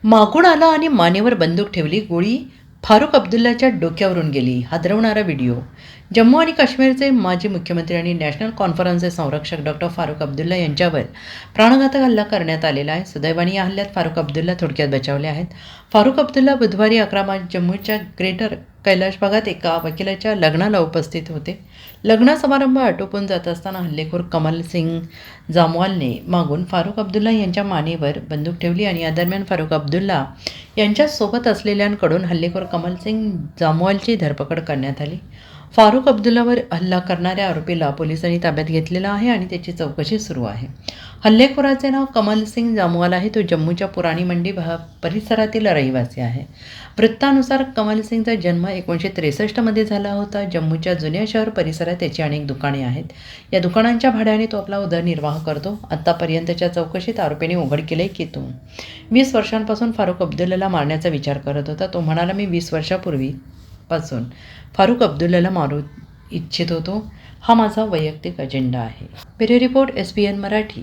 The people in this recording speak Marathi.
मागून आला आणि मानेवर बंदूक ठेवली, गोळी फारुख अब्दुल्लाच्या डोक्यावरून गेली. हादरवणारा व्हिडिओ. जम्मू आणि काश्मीरचे माजी मुख्यमंत्री आणि नॅशनल कॉन्फरन्सचे संरक्षक डॉक्टर फारुख अब्दुल्ला यांच्यावर प्राणघातक हल्ला करण्यात आलेला आहे. सुदैवाने या हल्ल्यात फारुख अब्दुल्ला थोडक्यात बचावले आहेत. फारुख अब्दुल्ला बुधवारी 11 मार्च जम्मूच्या ग्रेटर कैलाश भागात एका वकिलाच्या लग्नाला उपस्थित होते. लग्न समारंभ आटोपून जात असताना हल्लेखोर कमल सिंग जामवालने मागून फारुख अब्दुल्ला यांच्या मानेवर बंदूक ठेवली आणि या दरम्यान फारुख अब्दुल्ला यांच्यासोबत असलेल्यांकडून हल्लेखोर कमल सिंग जामवालची धरपकड करण्यात आली. फारुख अब्दुल्लावर हल्ला करणाऱ्या आरोपीला पोलिसांनी ताब्यात घेतलेला आहे आणि त्याची चौकशी सुरू आहे. हल्लेखोराचे नाव कमल सिंग जामवाल आहे. तो जम्मूच्या पुराणी मंडी परिसरातील रहिवासी आहे. वृत्तानुसार कमल सिंगचा जन्म 1963 मध्ये झाला होता. जम्मूच्या जुन्या शहर परिसरात त्याची अनेक दुकाने आहेत. या दुकानांच्या भाड्याने तो आपला उदरनिर्वाह करतो. आत्तापर्यंतच्या चौकशीत आरोपीने उघड केले की तो 20 वर्षांपासून फारुख अब्दुल्लाला मारण्याचा विचार करत होता. तो म्हणाला, मी 20 वर्षापूर्वीपासून फारुख अब्दुल्लाला मारू इच्छित होतो. हा माझा वैयक्तिक अजेंडा आहे. Bureau report, SBN Marathi.